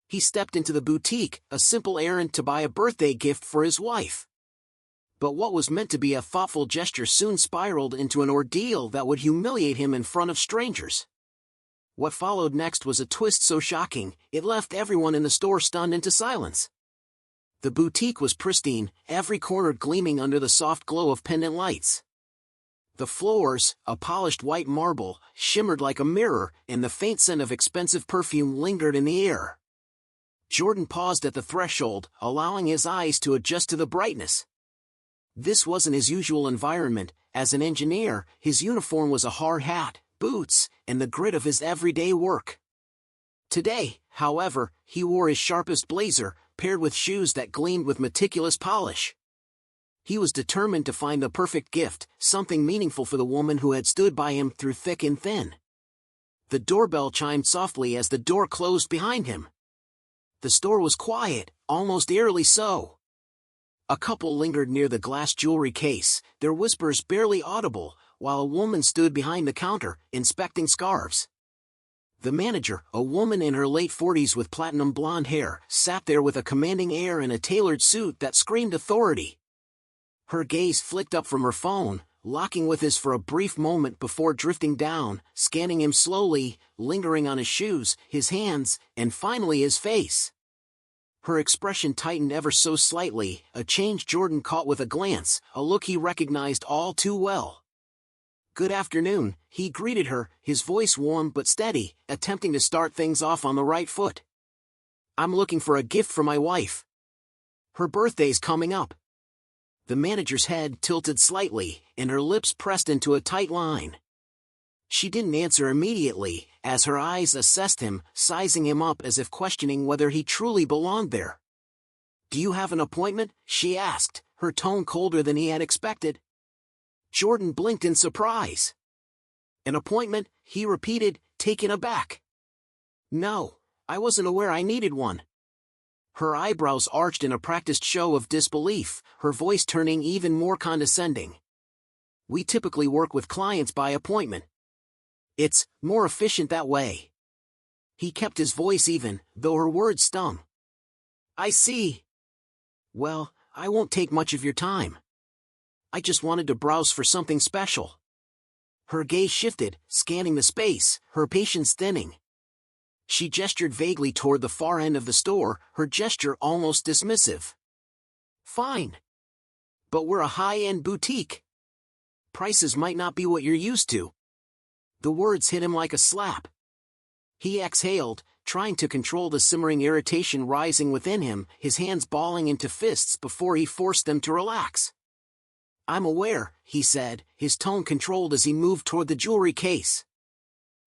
He stepped into the boutique, a simple errand to buy a birthday gift for his wife. But what was meant to be a thoughtful gesture soon spiraled into an ordeal that would humiliate him in front of strangers. What followed next was a twist so shocking, it left everyone in the store stunned into silence. The boutique was pristine, every corner gleaming under the soft glow of pendant lights. The floors, a polished white marble, shimmered like a mirror, and the faint scent of expensive perfume lingered in the air. Jordan paused at the threshold, allowing his eyes to adjust to the brightness. This wasn't his usual environment. As an engineer, his uniform was a hard hat, boots, and the grit of his everyday work. Today, however, he wore his sharpest blazer, paired with shoes that gleamed with meticulous polish. He was determined to find the perfect gift, something meaningful for the woman who had stood by him through thick and thin. The doorbell chimed softly as the door closed behind him. The store was quiet, almost eerily so. A couple lingered near the glass jewelry case, their whispers barely audible, while a woman stood behind the counter, inspecting scarves. The manager, a woman in her late 40s with platinum blonde hair, sat there with a commanding air and a tailored suit that screamed authority. Her gaze flicked up from her phone, locking with his for a brief moment before drifting down, scanning him slowly, lingering on his shoes, his hands, and finally his face. Her expression tightened ever so slightly, a change Jordan caught with a glance, a look he recognized all too well. "Good afternoon," he greeted her, his voice warm but steady, attempting to start things off on the right foot. "I'm looking for a gift for my wife. Her birthday's coming up." The manager's head tilted slightly, and her lips pressed into a tight line. She didn't answer immediately, as her eyes assessed him, sizing him up as if questioning whether he truly belonged there. "Do you have an appointment?" she asked, her tone colder than he had expected. Jordan blinked in surprise. "An appointment?" he repeated, taken aback. "No, I wasn't aware I needed one." Her eyebrows arched in a practiced show of disbelief, her voice turning even more condescending. "We typically work with clients by appointment. It's more efficient that way." He kept his voice even, though her words stung. "I see. Well, I won't take much of your time. I just wanted to browse for something special." Her gaze shifted, scanning the space, her patience thinning. She gestured vaguely toward the far end of the store, her gesture almost dismissive. "Fine. But we're a high-end boutique. Prices might not be what you're used to." The words hit him like a slap. He exhaled, trying to control the simmering irritation rising within him, his hands balling into fists before he forced them to relax. "I'm aware," he said, his tone controlled as he moved toward the jewelry case.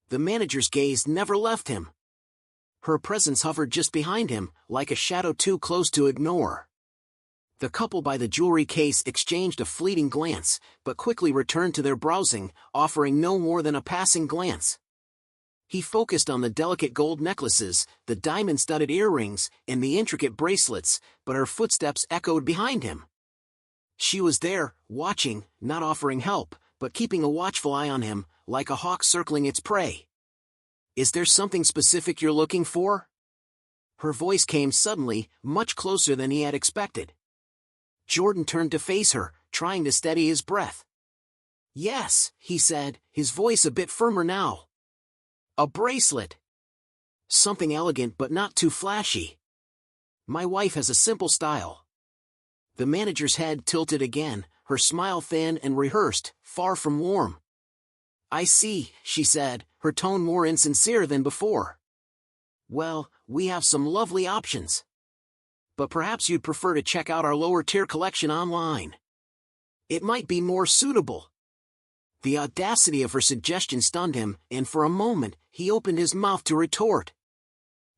The manager's gaze never left him. Her presence hovered just behind him, like a shadow too close to ignore. The couple by the jewelry case exchanged a fleeting glance, but quickly returned to their browsing, offering no more than a passing glance. He focused on the delicate gold necklaces, the diamond-studded earrings, and the intricate bracelets, but her footsteps echoed behind him. She was there, watching, not offering help, but keeping a watchful eye on him, like a hawk circling its prey. "Is there something specific you're looking for?" Her voice came suddenly, much closer than he had expected. Jordan turned to face her, trying to steady his breath. "Yes," he said, his voice a bit firmer now. "A bracelet. Something elegant but not too flashy. My wife has a simple style." The manager's head tilted again, her smile thin and rehearsed, far from warm. "I see," she said, her tone more insincere than before. "Well, we have some lovely options. But perhaps you'd prefer to check out our lower-tier collection online. It might be more suitable." The audacity of her suggestion stunned him, and for a moment, he opened his mouth to retort.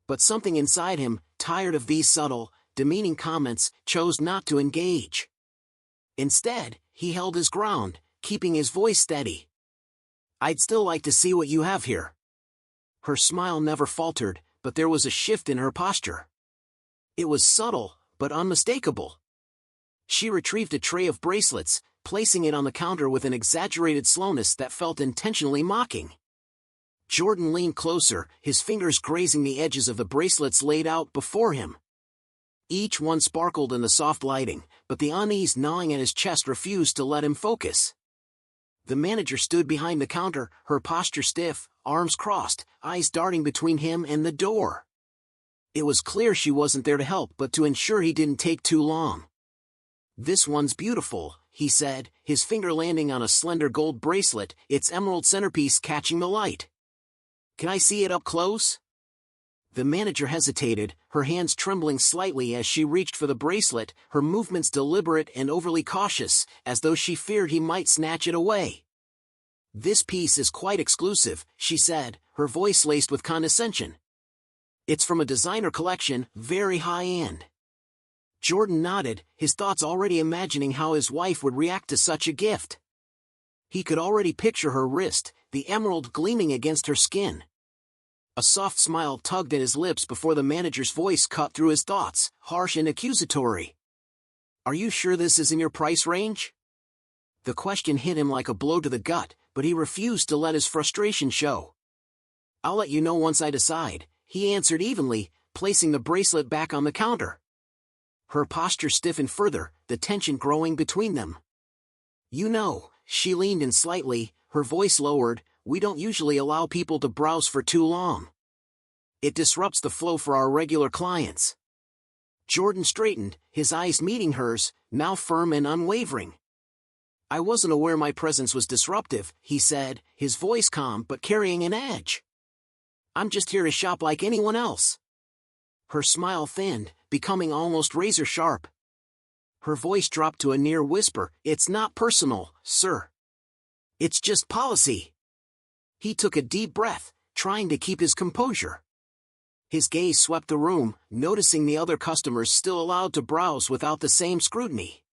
But something inside him, tired of these subtle, demeaning comments, chose not to engage. Instead, he held his ground, keeping his voice steady. "I'd still like to see what you have here." Her smile never faltered, but there was a shift in her posture. It was subtle, but unmistakable. She retrieved a tray of bracelets, placing it on the counter with an exaggerated slowness that felt intentionally mocking. Jordan leaned closer, his fingers grazing the edges of the bracelets laid out before him. Each one sparkled in the soft lighting, but the unease gnawing at his chest refused to let him focus. The manager stood behind the counter, her posture stiff, arms crossed, eyes darting between him and the door. It was clear she wasn't there to help but to ensure he didn't take too long. "This one's beautiful," he said, his finger landing on a slender gold bracelet, its emerald centerpiece catching the light. "Can I see it up close?" The manager hesitated, her hands trembling slightly as she reached for the bracelet, her movements deliberate and overly cautious, as though she feared he might snatch it away. "This piece is quite exclusive," she said, her voice laced with condescension. "It's from a designer collection, very high-end." Jordan nodded, his thoughts already imagining how his wife would react to such a gift. He could already picture her wrist, the emerald gleaming against her skin. A soft smile tugged at his lips before the manager's voice cut through his thoughts, harsh and accusatory. "Are you sure this is in your price range?" The question hit him like a blow to the gut, but he refused to let his frustration show. "I'll let you know once I decide," he answered evenly, placing the bracelet back on the counter. Her posture stiffened further, the tension growing between them. "You know," she leaned in slightly, her voice lowered, "we don't usually allow people to browse for too long. It disrupts the flow for our regular clients." Jordan straightened, his eyes meeting hers, now firm and unwavering. "I wasn't aware my presence was disruptive," he said, his voice calm but carrying an edge. "I'm just here to shop like anyone else." Her smile thinned, becoming almost razor-sharp. Her voice dropped to a near whisper, "It's not personal, sir. It's just policy." He took a deep breath, trying to keep his composure. His gaze swept the room, noticing the other customers still allowed to browse without the same scrutiny.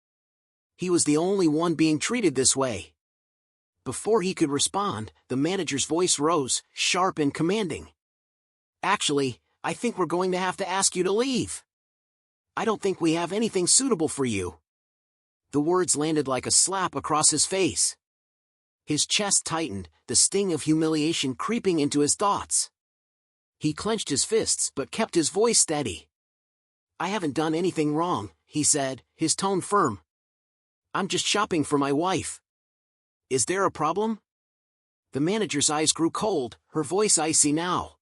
He was the only one being treated this way. Before he could respond, the manager's voice rose, sharp and commanding. "Actually, I think we're going to have to ask you to leave. I don't think we have anything suitable for you." The words landed like a slap across his face. His chest tightened, the sting of humiliation creeping into his thoughts. He clenched his fists but kept his voice steady. "I haven't done anything wrong," he said, his tone firm. "I'm just shopping for my wife. Is there a problem?" The manager's eyes grew cold, her voice icy now.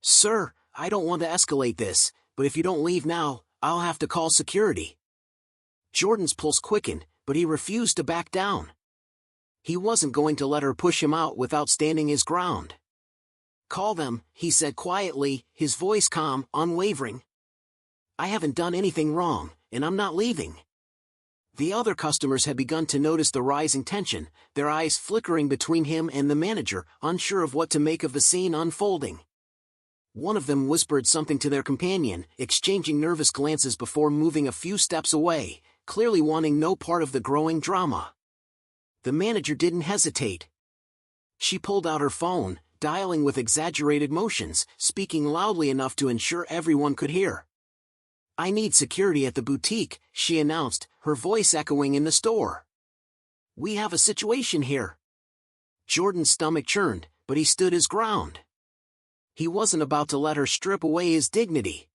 "Sir, I don't want to escalate this, but if you don't leave now, I'll have to call security." Jordan's pulse quickened, but he refused to back down. He wasn't going to let her push him out without standing his ground. "Call them," he said quietly, his voice calm, unwavering. "I haven't done anything wrong, and I'm not leaving." The other customers had begun to notice the rising tension, their eyes flickering between him and the manager, unsure of what to make of the scene unfolding. One of them whispered something to their companion, exchanging nervous glances before moving a few steps away, clearly wanting no part of the growing drama. The manager didn't hesitate. She pulled out her phone, dialing with exaggerated motions, speaking loudly enough to ensure everyone could hear. "I need security at the boutique," she announced, her voice echoing in the store. "We have a situation here." Jordan's stomach churned, but he stood his ground. He wasn't about to let her strip away his dignity.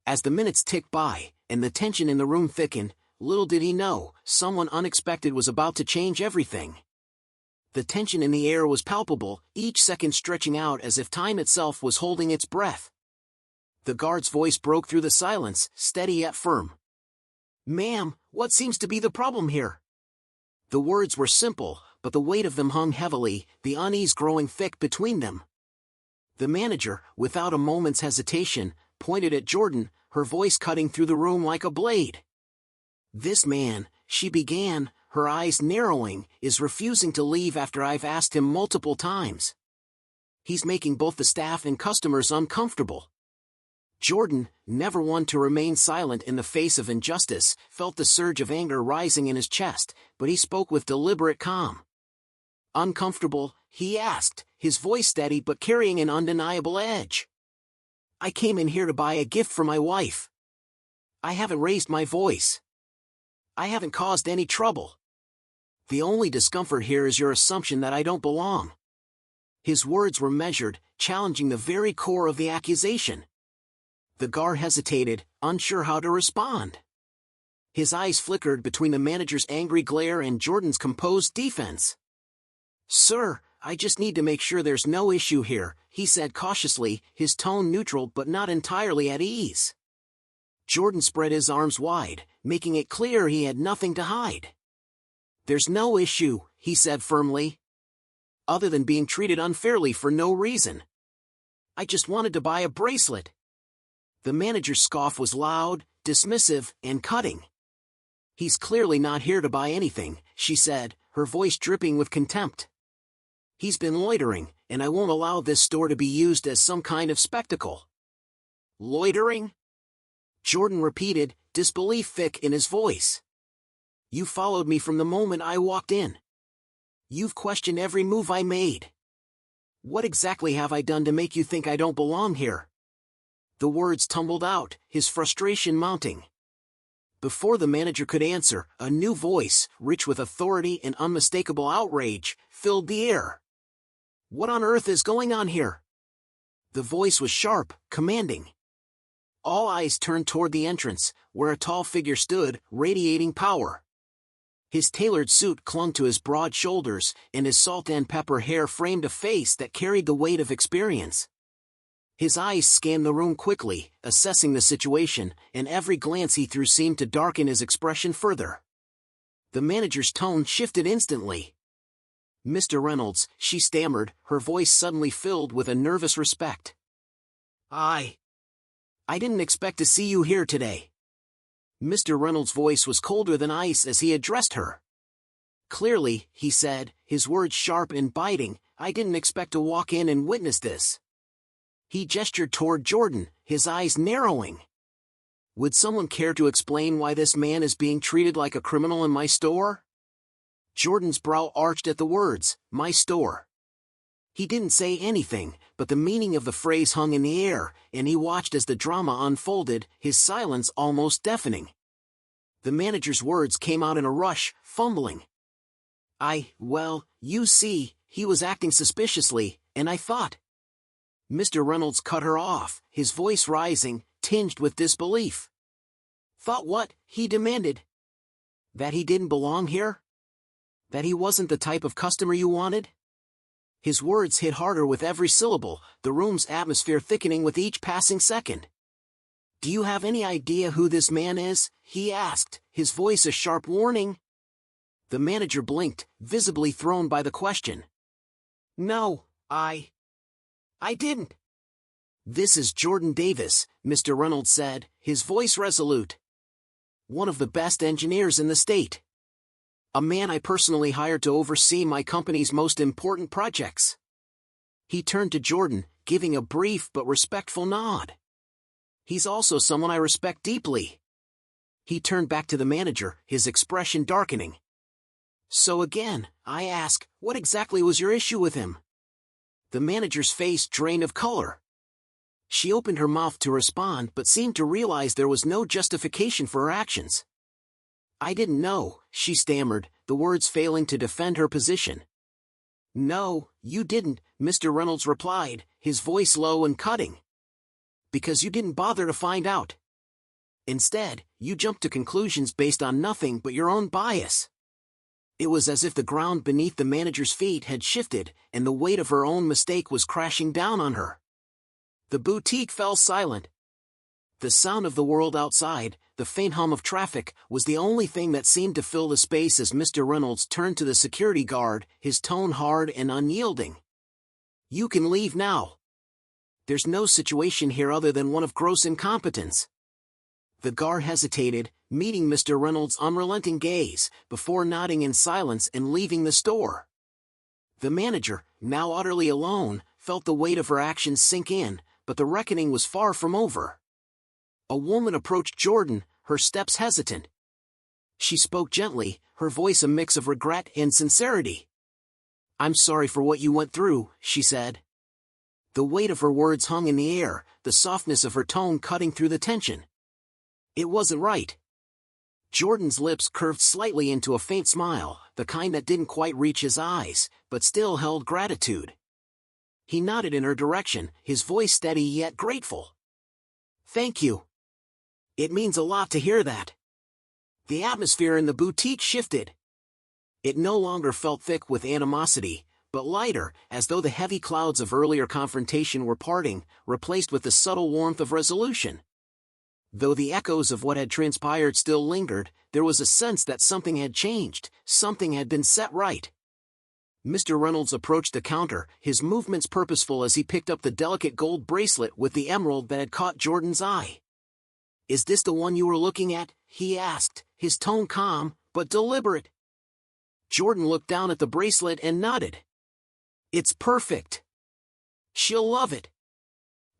As the minutes ticked by, and the tension in the room thickened, little did he know, someone unexpected was about to change everything. The tension in the air was palpable, each second stretching out as if time itself was holding its breath. The guard's voice broke through the silence, steady yet firm. "Ma'am, what seems to be the problem here?" The words were simple, but the weight of them hung heavily, the unease growing thick between them. The manager, without a moment's hesitation, pointed at Jordan, her voice cutting through the room like a blade. "This man," she began, her eyes narrowing, "is refusing to leave after I've asked him multiple times. He's making both the staff and customers uncomfortable." Jordan, never one to remain silent in the face of injustice, felt the surge of anger rising in his chest, but he spoke with deliberate calm. "Uncomfortable?" he asked, his voice steady but carrying an undeniable edge. "I came in here to buy a gift for my wife. I haven't raised my voice. I haven't caused any trouble. The only discomfort here is your assumption that I don't belong." His words were measured, challenging the very core of the accusation. The guard hesitated, unsure how to respond. His eyes flickered between the manager's angry glare and Jordan's composed defense. "Sir, I just need to make sure there's no issue here," he said cautiously, his tone neutral but not entirely at ease. Jordan spread his arms wide, making it clear he had nothing to hide. "There's no issue," he said firmly. "Other than being treated unfairly for no reason. I just wanted to buy a bracelet." The manager's scoff was loud, dismissive, and cutting. "He's clearly not here to buy anything," she said, her voice dripping with contempt. "He's been loitering, and I won't allow this store to be used as some kind of spectacle." "Loitering?" Jordan repeated, disbelief thick in his voice. "You followed me from the moment I walked in. You've questioned every move I made. What exactly have I done to make you think I don't belong here?" The words tumbled out, his frustration mounting. Before the manager could answer, a new voice, rich with authority and unmistakable outrage, filled the air. "What on earth is going on here?" The voice was sharp, commanding. All eyes turned toward the entrance, where a tall figure stood, radiating power. His tailored suit clung to his broad shoulders, and his salt and pepper hair framed a face that carried the weight of experience. His eyes scanned the room quickly, assessing the situation, and every glance he threw seemed to darken his expression further. The manager's tone shifted instantly. "Mr. Reynolds," she stammered, her voice suddenly filled with a nervous respect. I didn't expect to see you here today." Mr. Reynolds' voice was colder than ice as he addressed her. "Clearly," he said, his words sharp and biting, "I didn't expect to walk in and witness this." He gestured toward Jordan, his eyes narrowing. "Would someone care to explain why this man is being treated like a criminal in my store?" Jordan's brow arched at the words, "my store." He didn't say anything, but the meaning of the phrase hung in the air, and he watched as the drama unfolded, his silence almost deafening. The manager's words came out in a rush, fumbling. Well, you see, he was acting suspiciously, and I thought." Mr. Reynolds cut her off, his voice rising, tinged with disbelief. "Thought what?" he demanded. "That he didn't belong here? That he wasn't the type of customer you wanted?" His words hit harder with every syllable, the room's atmosphere thickening with each passing second. "Do you have any idea who this man is?" he asked, his voice a sharp warning. The manager blinked, visibly thrown by the question. "No, I didn't." "This is Jordan Davis," Mr. Reynolds said, his voice resolute. "One of the best engineers in the state. A man I personally hired to oversee my company's most important projects." He turned to Jordan, giving a brief but respectful nod. "He's also someone I respect deeply." He turned back to the manager, his expression darkening. "So again, I ask, what exactly was your issue with him?" The manager's face drained of color. She opened her mouth to respond but seemed to realize there was no justification for her actions. "I didn't know," she stammered, the words failing to defend her position. "No, you didn't," Mr. Reynolds replied, his voice low and cutting. "Because you didn't bother to find out. Instead, you jumped to conclusions based on nothing but your own bias." It was as if the ground beneath the manager's feet had shifted, and the weight of her own mistake was crashing down on her. The boutique fell silent. The sound of the world outside, the faint hum of traffic, was the only thing that seemed to fill the space as Mr. Reynolds turned to the security guard, his tone hard and unyielding. "You can leave now. There's no situation here other than one of gross incompetence." The guard hesitated, meeting Mr. Reynolds' unrelenting gaze, before nodding in silence and leaving the store. The manager, now utterly alone, felt the weight of her actions sink in, but the reckoning was far from over. A woman approached Jordan, her steps hesitant. She spoke gently, her voice a mix of regret and sincerity. "I'm sorry for what you went through," she said. The weight of her words hung in the air, the softness of her tone cutting through the tension. "It wasn't right." Jordan's lips curved slightly into a faint smile, the kind that didn't quite reach his eyes, but still held gratitude. He nodded in her direction, his voice steady yet grateful. "Thank you. It means a lot to hear that." The atmosphere in the boutique shifted. It no longer felt thick with animosity, but lighter, as though the heavy clouds of earlier confrontation were parting, replaced with the subtle warmth of resolution. Though the echoes of what had transpired still lingered, there was a sense that something had changed, something had been set right. Mr. Reynolds approached the counter, his movements purposeful as he picked up the delicate gold bracelet with the emerald that had caught Jordan's eye. "Is this the one you were looking at?" he asked, his tone calm, but deliberate. Jordan looked down at the bracelet and nodded. "It's perfect. She'll love it."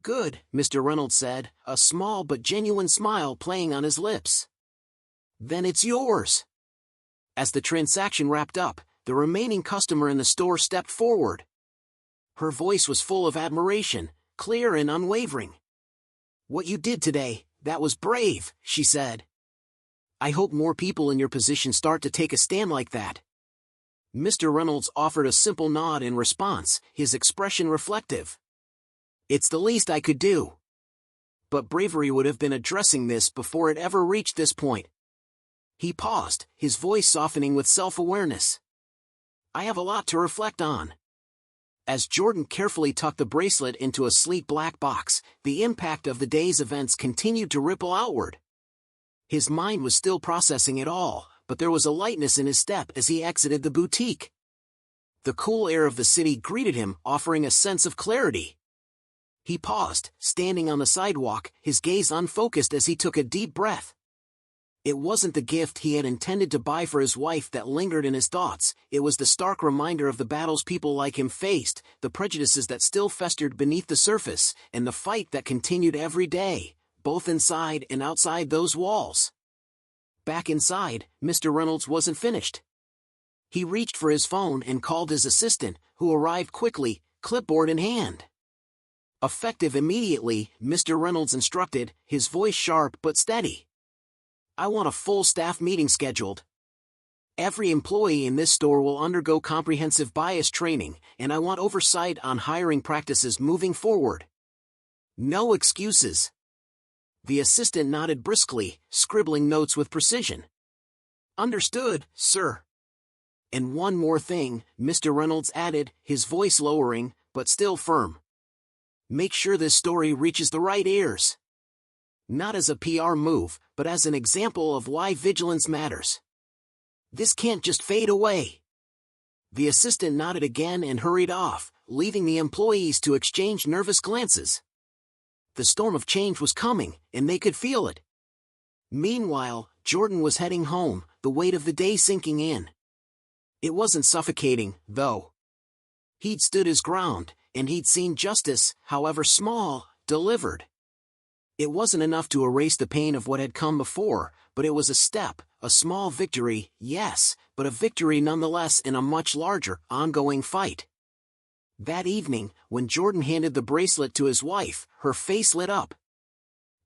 "Good," Mr. Reynolds said, a small but genuine smile playing on his lips. "Then it's yours." As the transaction wrapped up, the remaining customer in the store stepped forward. Her voice was full of admiration, clear and unwavering. "What you did today, that was brave," she said. "I hope more people in your position start to take a stand like that." Mr. Reynolds offered a simple nod in response, his expression reflective. "It's the least I could do." But bravery would have been addressing this before it ever reached this point. He paused, his voice softening with self-awareness. "I have a lot to reflect on." As Jordan carefully tucked the bracelet into a sleek black box, the impact of the day's events continued to ripple outward. His mind was still processing it all, but there was a lightness in his step as he exited the boutique. The cool air of the city greeted him, offering a sense of clarity. He paused, standing on the sidewalk, his gaze unfocused as he took a deep breath. It wasn't the gift he had intended to buy for his wife that lingered in his thoughts, it was the stark reminder of the battles people like him faced, the prejudices that still festered beneath the surface, and the fight that continued every day, both inside and outside those walls. Back inside, Mr. Reynolds wasn't finished. He reached for his phone and called his assistant, who arrived quickly, clipboard in hand. Effective immediately, Mr. Reynolds instructed, his voice sharp but steady. "I want a full staff meeting scheduled. Every employee in this store will undergo comprehensive bias training, and I want oversight on hiring practices moving forward. No excuses." The assistant nodded briskly, scribbling notes with precision. "Understood, sir." "And one more thing," Mr. Reynolds added, his voice lowering, but still firm. "Make sure this story reaches the right ears. Not as a PR move, but as an example of why vigilance matters. This can't just fade away." The assistant nodded again and hurried off, leaving the employees to exchange nervous glances. The storm of change was coming, and they could feel it. Meanwhile, Jordan was heading home, the weight of the day sinking in. It wasn't suffocating, though. He'd stood his ground, and he'd seen justice, however small, delivered. It wasn't enough to erase the pain of what had come before, but it was a step, a small victory, yes, but a victory nonetheless in a much larger, ongoing fight. That evening, when Jordan handed the bracelet to his wife, her face lit up.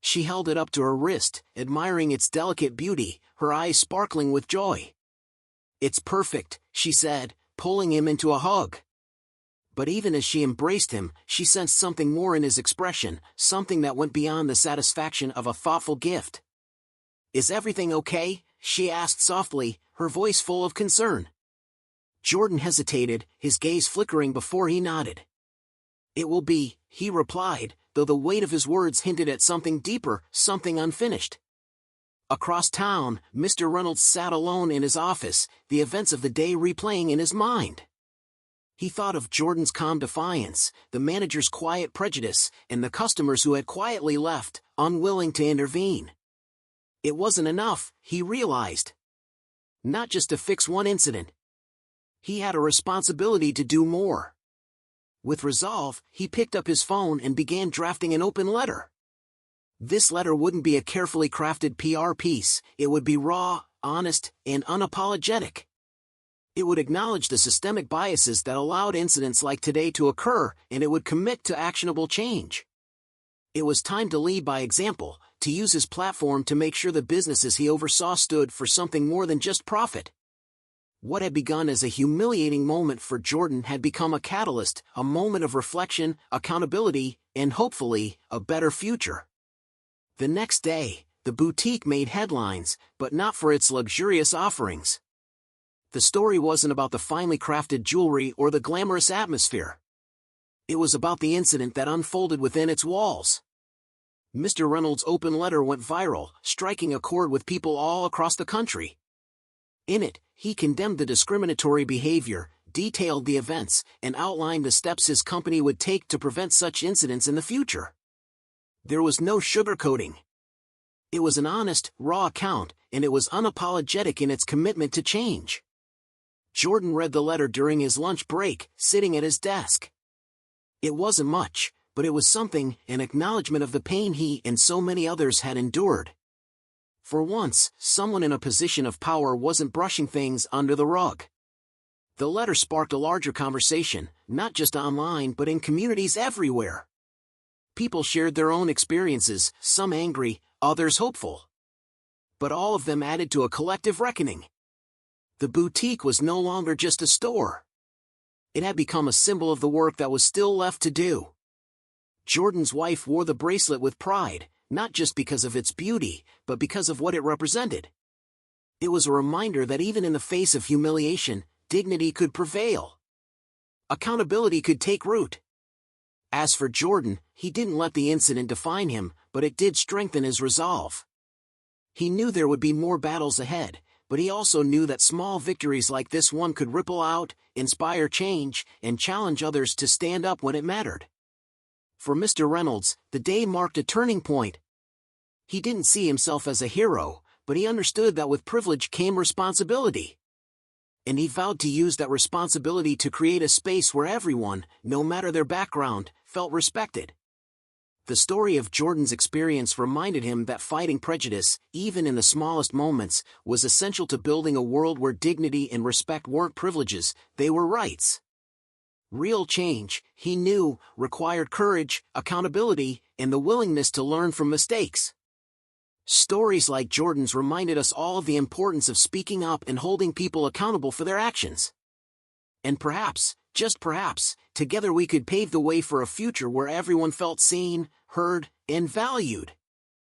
She held it up to her wrist, admiring its delicate beauty, her eyes sparkling with joy. "It's perfect," she said, pulling him into a hug. But even as she embraced him, she sensed something more in his expression, something that went beyond the satisfaction of a thoughtful gift. "Is everything okay?" she asked softly, her voice full of concern. Jordan hesitated, his gaze flickering before he nodded. "It will be," he replied, though the weight of his words hinted at something deeper, something unfinished. Across town, Mr. Reynolds sat alone in his office, the events of the day replaying in his mind. He thought of Jordan's calm defiance, the manager's quiet prejudice, and the customers who had quietly left, unwilling to intervene. It wasn't enough, he realized. Not just to fix one incident. He had a responsibility to do more. With resolve, he picked up his phone and began drafting an open letter. This letter wouldn't be a carefully crafted PR piece, it would be raw, honest, and unapologetic. It would acknowledge the systemic biases that allowed incidents like today to occur, and it would commit to actionable change. It was time to lead by example, to use his platform to make sure the businesses he oversaw stood for something more than just profit. What had begun as a humiliating moment for Jordan had become a catalyst, a moment of reflection, accountability, and hopefully, a better future. The next day, the boutique made headlines, but not for its luxurious offerings. The story wasn't about the finely crafted jewelry or the glamorous atmosphere. It was about the incident that unfolded within its walls. Mr. Reynolds' open letter went viral, striking a chord with people all across the country. In it, he condemned the discriminatory behavior, detailed the events, and outlined the steps his company would take to prevent such incidents in the future. There was no sugarcoating. It was an honest, raw account, and it was unapologetic in its commitment to change. Jordan read the letter during his lunch break, sitting at his desk. It wasn't much, but it was something, an acknowledgement of the pain he and so many others had endured. For once, someone in a position of power wasn't brushing things under the rug. The letter sparked a larger conversation, not just online but in communities everywhere. People shared their own experiences, some angry, others hopeful. But all of them added to a collective reckoning. The boutique was no longer just a store. It had become a symbol of the work that was still left to do. Jordan's wife wore the bracelet with pride, not just because of its beauty, but because of what it represented. It was a reminder that even in the face of humiliation, dignity could prevail. Accountability could take root. As for Jordan, he didn't let the incident define him, but it did strengthen his resolve. He knew there would be more battles ahead, but he also knew that small victories like this one could ripple out, inspire change, and challenge others to stand up when it mattered. For Mr. Reynolds, the day marked a turning point. He didn't see himself as a hero, but he understood that with privilege came responsibility. And he vowed to use that responsibility to create a space where everyone, no matter their background, felt respected. The story of Jordan's experience reminded him that fighting prejudice, even in the smallest moments, was essential to building a world where dignity and respect weren't privileges, they were rights. Real change, he knew, required courage, accountability, and the willingness to learn from mistakes. Stories like Jordan's reminded us all of the importance of speaking up and holding people accountable for their actions. And perhaps, just perhaps, together we could pave the way for a future where everyone felt seen, heard, and valued.